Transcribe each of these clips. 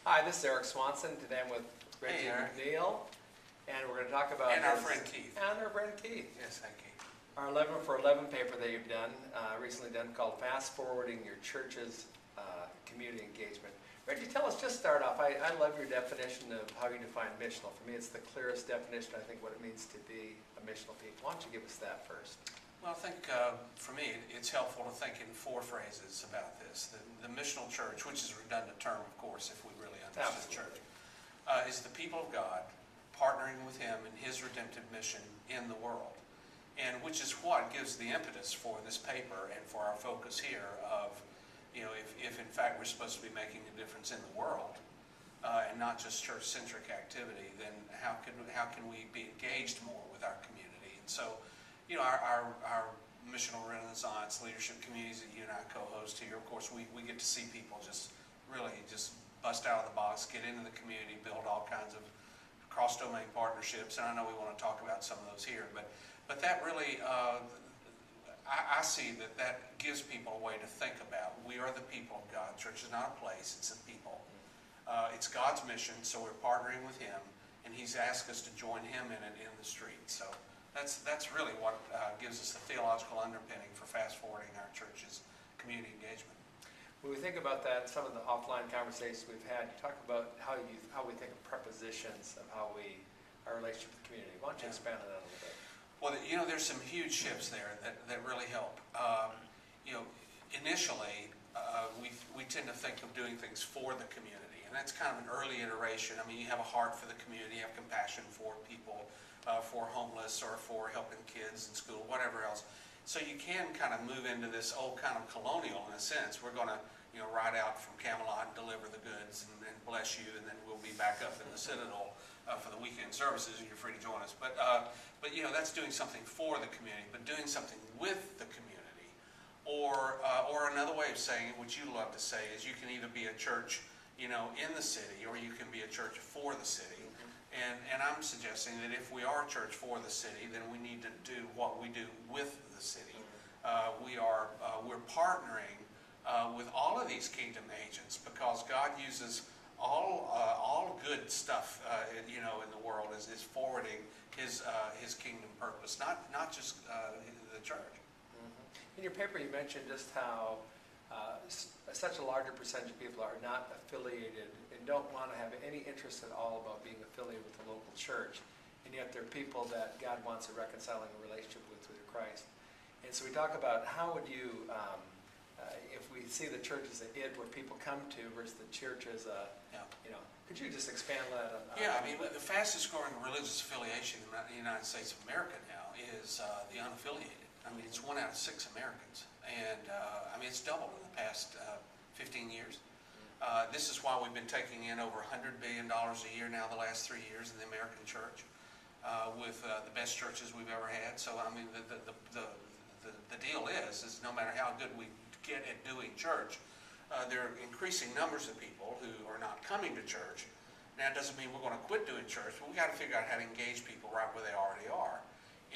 Hi, this is Eric Swanson. Today I'm with Reggie McNeal, and we're going to talk about... And our friend Keith. And our friend Keith. Yes, thank you. Our 11 for 11 paper that you've done, recently done, called Fast Forwarding Your Church's Community Engagement. Reggie, tell us, just start off, I love your definition of how you define missional. For me, it's the clearest definition, I think, what it means to be a missional people. Why don't you give us that first? Well, I think for me, it's helpful to think in four phrases about this. The missional church, which is a redundant term, of course, if we really understand church, is the people of God partnering with Him in His redemptive mission in the world. And which is what gives the impetus for this paper and for our focus here of, you know, if in fact we're supposed to be making a difference in the world and not just church-centric activity, then how can we be engaged more with our community? And so, you know, our missional renaissance leadership communities that you and I co-host here, of course, we get to see people just really just bust out of the box, get into the community, build all kinds of cross-domain partnerships, and I know we want to talk about some of those here, but that really, I see that gives people a way to think about. We are the people of God. Church is not a place, it's a people. It's God's mission, so we're partnering with Him, and He's asked us to join Him in it in the street. So that's really what gives us the theological underpinning for fast-forwarding our church's community engagement. When we think about that, some of the offline conversations we've had, you talk about how we think of prepositions of our relationship with the community. Why don't you expand on that a little bit? Well, you know, there's some huge shifts there that really help. You know, initially, we tend to think of doing things for the community, and that's kind of an early iteration. I mean, you have a heart for the community, you have compassion for people, for homeless, or for helping kids in school, whatever else. So you can kind of move into this old kind of colonial in a sense. We're going to, you know, ride out from Camelot and deliver the goods and bless you, and then we'll be back up in the Citadel for the weekend services, and you're free to join us. But you know, that's doing something for the community, but doing something with the community. Or another way of saying it, which you love to say, is you can either be a church, you know, in the city, or you can be a church for the city. And I'm suggesting that if we are a church for the city, then we need to do what we do with the city. We're partnering with all of these kingdom agents, because God uses all good stuff, you know, in the world is forwarding His kingdom purpose, not just the church. In your paper, you mentioned just how such a larger percentage of people are not affiliated and don't want to have any interest at all about being affiliated with the local church, and yet they're people that God wants a reconciling relationship with through Christ. And so we talk about how would you, if we see the church as an id where people come to versus the church as a, you know, could you just expand that? I mean, the fastest growing religious affiliation in the United States of America now is the unaffiliated. I mean, it's 1 out of 6 Americans. And, I mean, it's doubled in the past 15 years. This is why we've been taking in over $100 billion a year now the last 3 years in the American church, with the best churches we've ever had. So, I mean, the deal is no matter how good we get at doing church, there are increasing numbers of people who are not coming to church. Now, it doesn't mean we're going to quit doing church, but we've got to figure out how to engage people right where they already are.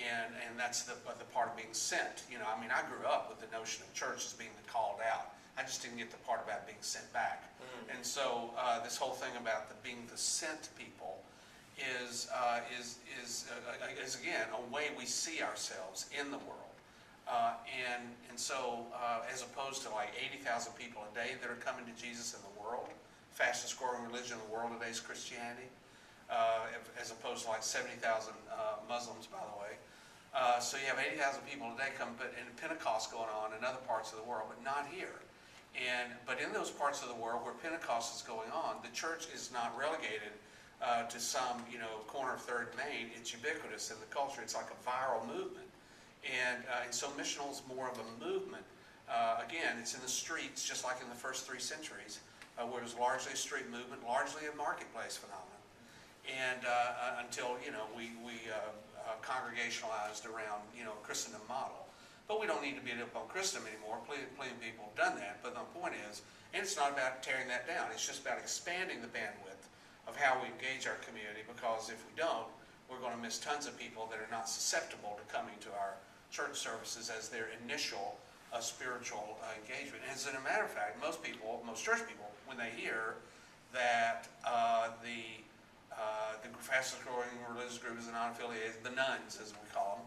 And that's the part of being sent. You know, I mean, I grew up with the notion of church as being the called out. I just didn't get the part about being sent back. And so this whole thing about being the sent people is again a way we see ourselves in the world. And so as opposed to like 80,000 people a day that are coming to Jesus in the world, fastest growing religion in the world today is Christianity, as opposed to like 70,000 Muslims, by the way. So you have 80,000 people a day come, but in Pentecost going on in other parts of the world, but not here. But in those parts of the world where Pentecost is going on, the church is not relegated to some, you know, corner of Third Main. It's ubiquitous in the culture. It's like a viral movement. And so missional is more of a movement. Again, it's in the streets, just like in the first 3 centuries, where it was largely a street movement, largely a marketplace phenomenon. And until, you know, we congregationalized around, you know, a Christendom model. But we don't need to beat up on Christendom anymore. Plenty of people have done that. But the point is, and it's not about tearing that down. It's just about expanding the bandwidth of how we engage our community, because if we don't, we're going to miss tons of people that are not susceptible to coming to our church services as their initial spiritual engagement. And as a matter of fact, most church people, when they hear that the fastest growing religious group is the non-affiliated, the nuns as we call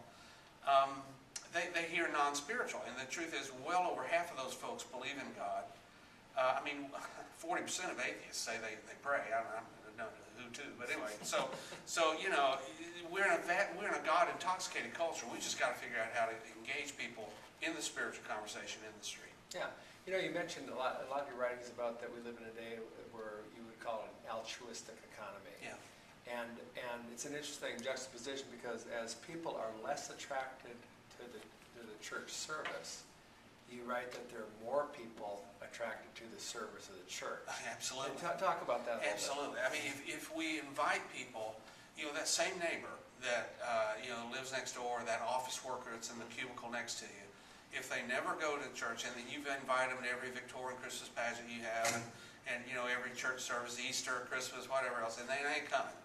them. They hear non-spiritual, and the truth is well over half of those folks believe in God. 40% of atheists say they pray. I don't know who to, but anyway. So we're in a God-intoxicated culture. We just got to figure out how to engage people in the spiritual conversation in the street. Yeah. You mentioned a lot of your writings about that we live in a day where you would call it an altruistic economy. Yeah. And it's an interesting juxtaposition because as people are less attracted to the church service, you write that there are more people attracted to the service of the church. Absolutely. And talk about that a little bit. Absolutely. I mean, if we invite people, that same neighbor that lives next door, that office worker that's in the cubicle next to you, if they never go to church, and then you've invited them to every Victorian Christmas pageant you have, and every church service, Easter, Christmas, whatever else, and they ain't coming.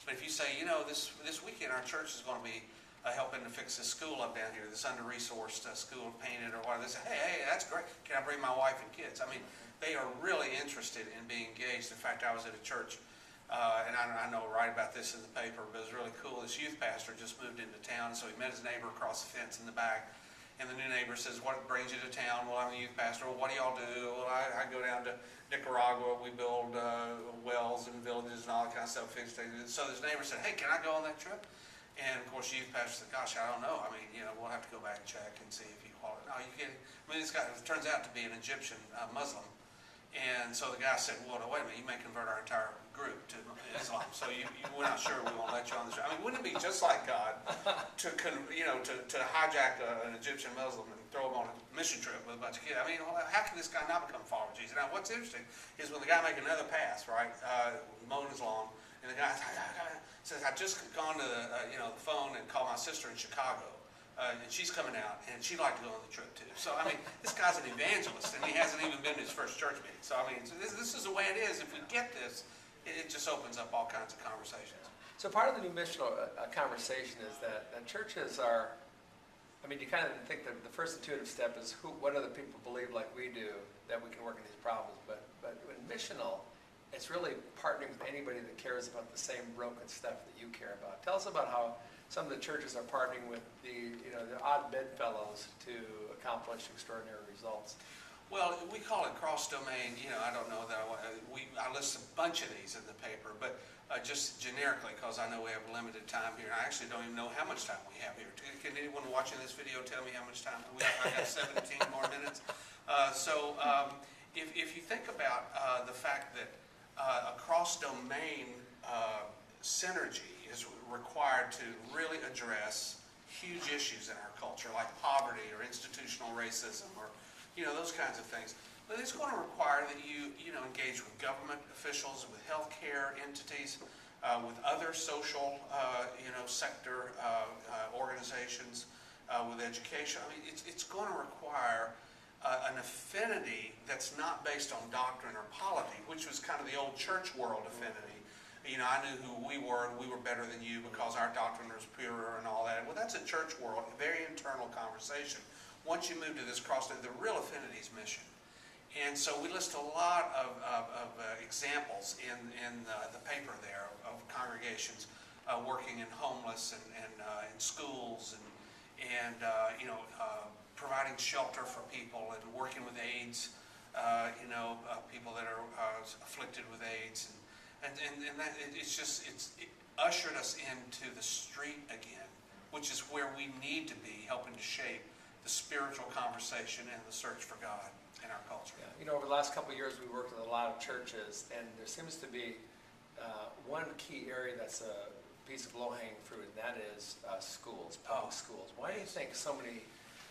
But if you say, this weekend our church is going to be helping to fix this school up down here, this under-resourced school painted or whatever, they say, hey, that's great. Can I bring my wife and kids? I mean, they are really interested in being engaged. In fact, I was at a church, and I know I write about this in the paper, but it was really cool. This youth pastor just moved into town, so he met his neighbor across the fence in the back. And the new neighbor says, what brings you to town? Well, I'm a youth pastor. Well, what do y'all do? Well, I go down to Nicaragua. We build wells and villages and all that kind of stuff. Fix things. So this neighbor said, hey, can I go on that trip? And, of course, the youth pastor said, gosh, I don't know. I mean, we'll have to go back and check and see if he qualifies. No, you can't. I mean, this guy turns out to be an Egyptian Muslim. And so the guy said, well, wait a minute, you may convert our entire group to Islam. So we're not sure we won't let you on this. I mean, wouldn't it be just like God to hijack an Egyptian Muslim and throw him on a mission trip with a bunch of kids? I mean, how can this guy not become a follower of Jesus? Now, what's interesting is when the guy makes another pass, right, mowing his lawn, and the guy says, I've just gone to the phone and called my sister in Chicago. And she's coming out, and she'd like to go on the trip too. So, I mean, this guy's an evangelist, and he hasn't even been to his first church meeting. So, I mean, this is the way it is. If we get this, it just opens up all kinds of conversations. So part of the new missional conversation is that churches are, I mean, you kind of think that the first intuitive step is what other people believe like we do, that we can work on these problems. But in missional, it's really partnering with anybody that cares about the same broken stuff that you care about. Tell us about how some of the churches are partnering with the odd bedfellows to accomplish extraordinary results. Well, we call it cross-domain. I don't know that I list a bunch of these in the paper, but just generically, because I know we have limited time here. I actually don't even know how much time we have here. Can anyone watching this video tell me how much time we have? I got 17 more minutes. If you think about the fact that a cross-domain synergy is required to really address huge issues in our culture, like poverty or institutional racism or those kinds of things. But it's going to require that you engage with government officials, with healthcare entities, with other social sector organizations, with education. I mean, it's going to require an affinity that's not based on doctrine or polity, which was kind of the old church world affinity. I knew who we were, and we were better than you because our doctrine was purer and all that. Well, that's a church world, a very internal conversation. Once you move to this the real affinity is mission. And so we list a lot of examples in the paper there of congregations working in homeless and in schools and providing shelter for people and working with AIDS, people that are afflicted with AIDS. And that it's ushered us into the street again, which is where we need to be, helping to shape the spiritual conversation and the search for God in our culture. Yeah. Over the last couple of years, we worked with a lot of churches, and there seems to be one key area that's a piece of low-hanging fruit, and that is schools, public schools. Why do you think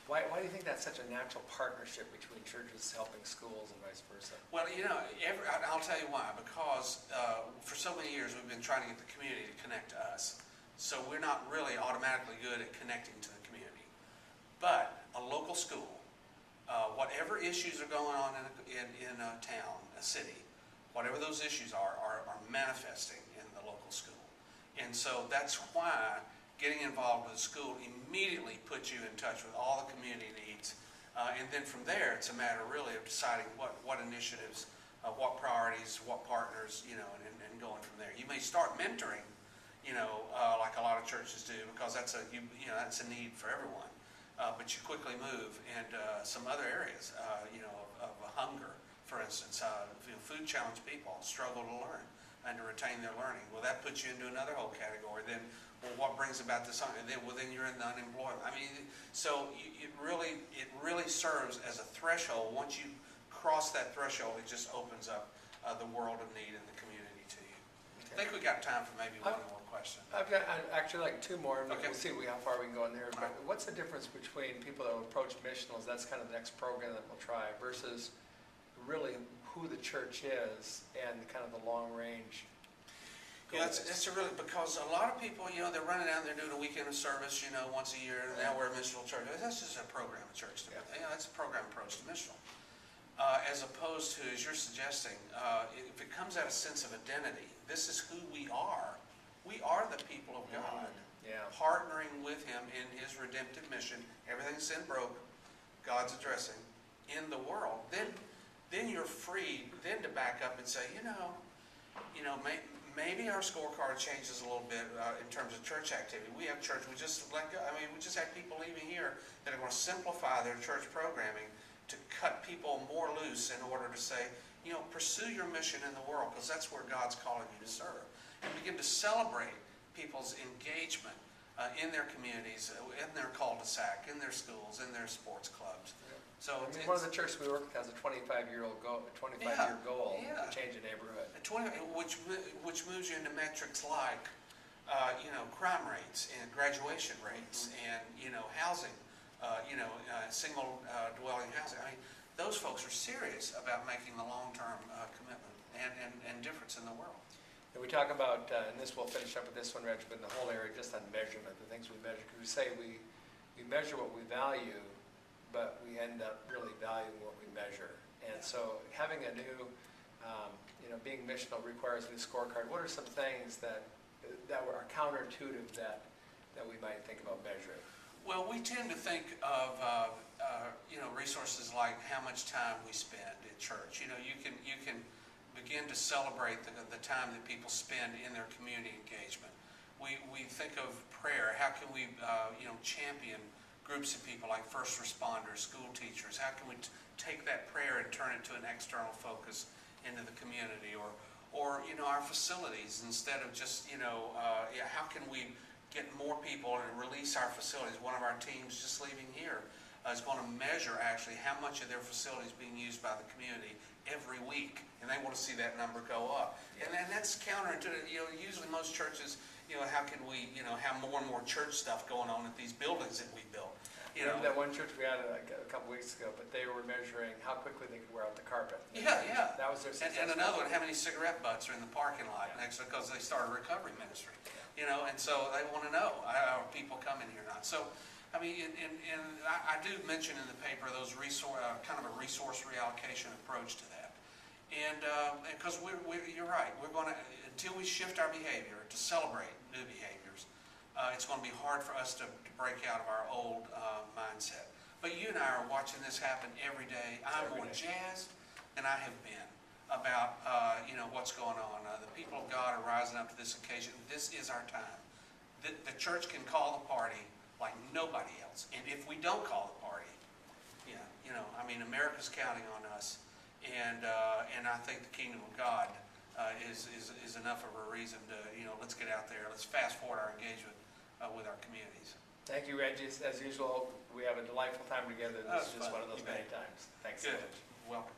Why do you think that's such a natural partnership between churches helping schools and vice versa? Well, I'll tell you why. Because for so many years we've been trying to get the community to connect to us. So we're not really automatically good at connecting to the community. But a local school, whatever issues are going on in a town, a city, whatever those issues are manifesting in the local school. And so that's why getting involved with the school immediately puts you in touch with all the community needs. And then from there, it's a matter really of deciding what initiatives, what priorities, what partners, and going from there. You may start mentoring, like a lot of churches do, because that's a need for everyone. But you quickly move into some other areas, of hunger, for instance. Food challenged people struggle to learn and to retain their learning. Well, that puts you into another whole category. Then, well, what brings about this? Then you're in the unemployment. I mean, so it really serves as a threshold. Once you cross that threshold, it just opens up the world of need in the community to you. Okay. I think we got time for maybe one more question. I'd actually like two more, and okay. We'll see how far we can go in there. But what's the difference between people that will approach missionals, that's kind of the next program that we'll try, versus really who the church is and kind of the long range? Yeah, it's really, because a lot of people, they're running out, they're doing a weekend of service, once a year, and now we're a missional church. That's just a program of church to me. That's a program approach to missional. As opposed to, as you're suggesting, if it comes out of a sense of identity, this is who we are. We are the people of God, partnering with Him in His redemptive mission. Everything's sin broke, God's addressing in the world. Then you're free then to back up and say, maybe our scorecard changes a little bit in terms of church activity. We have church. We just had people leaving here that are going to simplify their church programming to cut people more loose in order to say, pursue your mission in the world, because that's where God's calling you to serve. And begin to celebrate people's engagement in their communities, in their cul-de-sac, in their schools, in their sports clubs. So one of the churches we work with has a 25-year goal to change a neighborhood. Which moves you into metrics like, crime rates and graduation rates and, housing, single dwelling housing. I mean, those folks are serious about making the long-term commitment and difference in the world. And we talk about, and this we'll finish up with this one, Reggie, but in the whole area just on measurement, the things we measure. Because we say we measure what we value, but we end up really valuing what we measure. And so having a new, being missional requires a new scorecard. What are some things that are counterintuitive that we might think about measuring? Well, we tend to think of resources like how much time we spend at church. You can begin to celebrate the time that people spend in their community engagement. We think of prayer. How can we champion groups of people like first responders, school teachers? How can we take that prayer and turn it to an external focus into the community? Or our facilities, instead of just how can we get more people and release our facilities? One of our teams just leaving here is going to measure actually how much of their facilities being used by the community every week, and they want to see that number go up. And then that's counterintuitive. Usually most churches, how can we, have more and more church stuff going on at these buildings that we built? Remember that one church we had a couple weeks ago, but they were measuring how quickly they could wear out the carpet. Yeah. That was their success. And another one, how many cigarette butts are in the parking lot next, because they started a recovery ministry. And so they want to know, are people coming here or not? So, I mean, and I do mention in the paper those kind of a resource reallocation approach to that. And because you're right, we're going to, until we shift our behavior to celebrate new behaviors, it's going to be hard for us to break out of our old mindset. But you and I are watching this happen every day. I'm more jazzed than I have been about what's going on. The people of God are rising up to this occasion. This is our time. The church can call the party like nobody else. And if we don't call the party, America's counting on us. And I think the kingdom of God is enough of a reason to, let's get out there. Let's fast forward our engagement with our communities. Thank you, Reggie. As usual, we have a delightful time together. This is just one of those many times. Thanks so much. Welcome.